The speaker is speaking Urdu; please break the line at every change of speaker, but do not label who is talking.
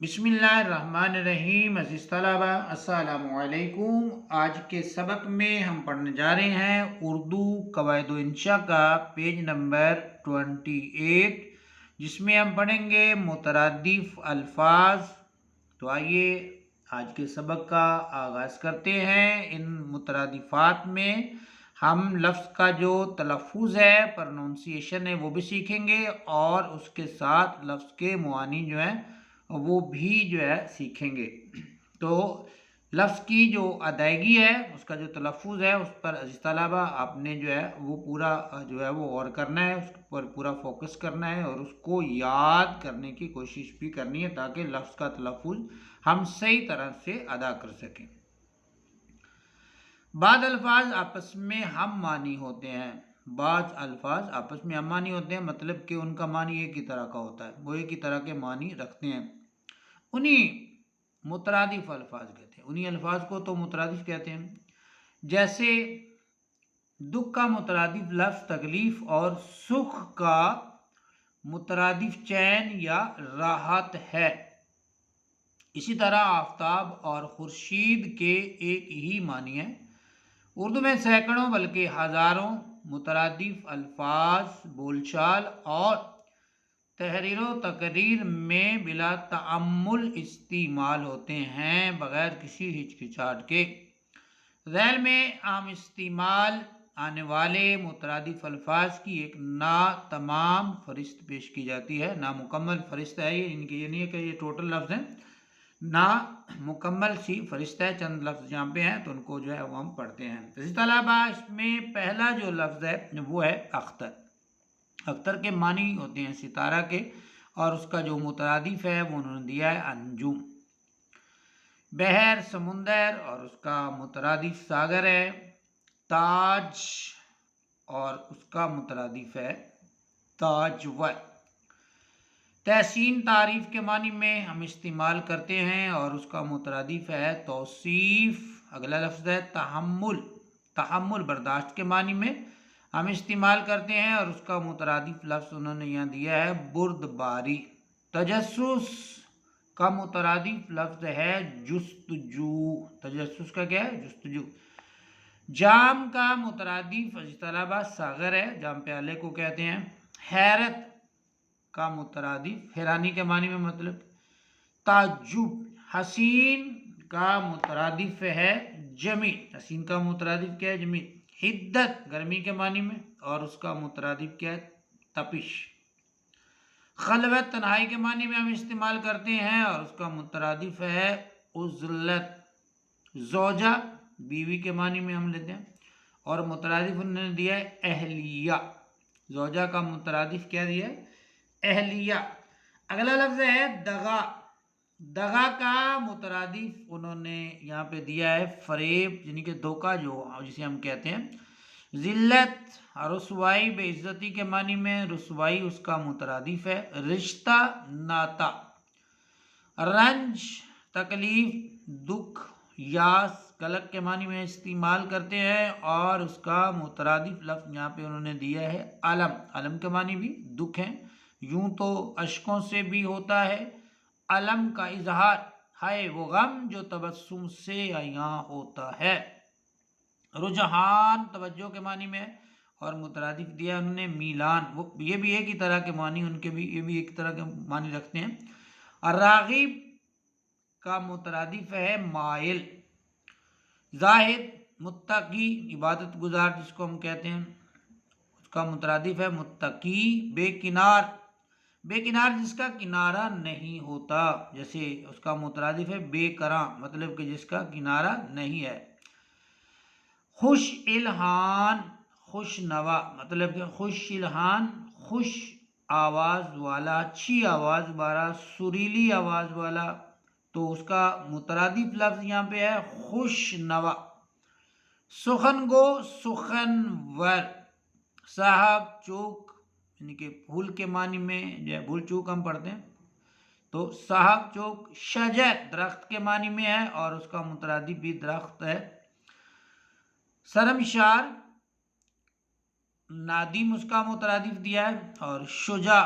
بسم اللہ الرحمن الرحیم۔ عزیز طلبہ السلام علیکم۔ آج کے سبق میں ہم پڑھنے جا رہے ہیں اردو قواعد و انشاء کا پیج نمبر 28، جس میں ہم پڑھیں گے مترادف الفاظ۔ تو آئیے آج کے سبق کا آغاز کرتے ہیں۔ ان مترادفات میں ہم لفظ کا جو تلفظ ہے، پروننسیشن ہے، وہ بھی سیکھیں گے، اور اس کے ساتھ لفظ کے معانی جو ہیں وہ بھی سیکھیں گے۔ تو لفظ کی جو ادائیگی ہے، اس کا جو تلفظ ہے، اس پر عزیز طلبہ آپ نے وہ پورا وہ غور کرنا ہے، اس پر پورا فوکس کرنا ہے، اور اس کو یاد کرنے کی کوشش بھی کرنی ہے تاکہ لفظ کا تلفظ ہم صحیح طرح سے ادا کر سکیں۔ بعض الفاظ آپس میں ہم معنی ہوتے ہیں، مطلب کہ ان کا معنی ایک ہی طرح کا ہوتا ہے، وہ ایک ہی طرح کے معنی رکھتے ہیں، انہیں مترادف الفاظ کہتے ہیں۔ انہیں الفاظ کو تو مترادف کہتے ہیں۔ جیسے دکھ کا مترادف لفظ تکلیف، اور سکھ کا مترادف چین یا راحت ہے۔ اسی طرح آفتاب اور خورشید کے ایک ہی معنی ہیں۔ اردو میں سینکڑوں بلکہ ہزاروں مترادف الفاظ بول چال اور تحریر و تقریر میں بلا تعمل استعمال ہوتے ہیں، بغیر کسی ہچکچاہٹ کے۔ ذیل میں عام استعمال آنے والے مترادف الفاظ کی ایک تمام فہرست پیش کی جاتی ہے۔ نامکمل فہرست ہے یہ نہیں ہے کہ یہ ٹوٹل لفظ ہیں، مکمل سی فہرست ہے، چند لفظ جہاں پہ ہیں تو ان کو وہ ہم پڑھتے ہیں۔ اسی طلبہ اس میں پہلا جو لفظ ہے وہ ہے اختر۔ اختر کے معنی ہوتے ہیں ستارہ کے، اور اس کا جو مترادف ہے وہ انہوں نے دیا ہے انجم۔ بحر سمندر، اور اس کا مترادف ساگر ہے۔ تاج، اور اس کا مترادف ہے تاجور۔ تحسین تعریف کے معنی میں ہم استعمال کرتے ہیں، اور اس کا مترادف ہے توصیف۔ اگلا لفظ ہے تحمل۔ تحمل برداشت کے معنی میں ہم استعمال کرتے ہیں، اور اس کا مترادف لفظ انہوں نے یہاں دیا ہے بردباری۔ تجسس کا مترادف لفظ ہے جستجو۔ تجسس کا کیا ہے؟ جستجو۔ جام کا مترادف عزیز طلبہ ساغر ہے، جام پیالے کو کہتے ہیں۔ حیرت کا مترادف حیرانی کے معنی میں مطلب تعجب۔ حسین کا مترادف ہے جمیل۔ حسین کا مترادف کیا ہے؟ جمیل۔ حدت گرمی کے معنی میں، اور اس کا مترادف کیا ہے؟ تپش۔ خلوت تنہائی کے معنی میں ہم استعمال کرتے ہیں، اور اس کا مترادف ہے عزلت۔ زوجہ بیوی کے معنی میں ہم لیتے ہیں، اور مترادف انہوں نے دیا ہے اہلیہ۔ زوجہ کا مترادف کیا دیا ہے؟ اہلیہ۔ اگلا لفظ ہے دغا۔ دغا کا مترادف انہوں نے یہاں پہ دیا ہے فریب، یعنی کہ دھوکہ جسے ہم کہتے ہیں۔ ذلت رسوائی، بے عزتی کے معنی میں رسوائی اس کا مترادف ہے۔ رشتہ ناتا۔ رنج تکلیف، دکھ، یاس قلق کے معنی میں استعمال کرتے ہیں، اور اس کا مترادف لفظ یہاں پہ انہوں نے دیا ہے علم۔ علم کے معنی بھی دکھ ہیں، یوں تو اشکوں سے بھی ہوتا ہے علم کا اظہار، ہائے وہ غم جو تبسم سے عیاں ہوتا ہے۔ رجحان توجہ کے معنی میں، اور مترادف دیا انہوں نے میلان۔ یہ بھی ایک ہی طرح کے معنی ان کے بھی، یہ بھی ایک طرح کے معنی رکھتے ہیں۔ راغب کا مترادف ہے مائل۔ زاہد متقی عبادت گزار جس کو ہم کہتے ہیں، اس کا مترادف ہے متقی۔ بے کنار، بے کنار جس کا کنارہ نہیں ہوتا، جیسے اس کا مترادف ہے بے کراں، مطلب کہ جس کا کنارہ نہیں ہے۔ خوش الحان، خوش نوا، مطلب کہ خوش الحان خوش آواز والا، اچھی آواز والا، سریلی آواز والا، تو اس کا مترادف لفظ یہاں پہ ہے خوش نوا۔ سخن گو، سخن ور۔ صاحب چوک، یعنی کہ پھول کے معنی میں بھول چوک ہم پڑھتے ہیں، تو صاحب چوک۔ شجر درخت کے معنی میں ہے، اور اس کا مترادف بھی درخت ہے۔ شرمشار نادم اس کا مترادف دیا ہے، اور شجاع